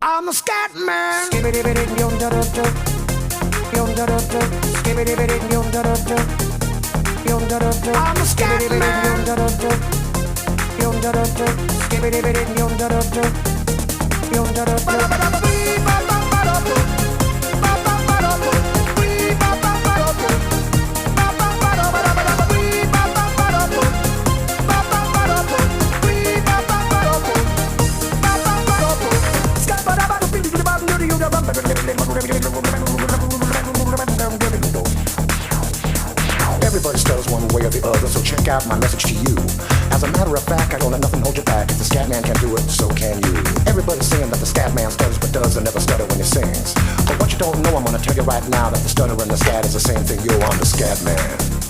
I'm a scat man. I'm a scat Everybody stutters one way or the other, so check out my message to you. As a matter of fact, I don't let nothing hold you back. If the scat man can do it, so can you. Everybody's saying that the scat man stutters but doesn't never stutter when he sings. But what you don't know, I'm gonna tell you right now that the stutter and the scat is the same thing. Yo, I'm the scat man.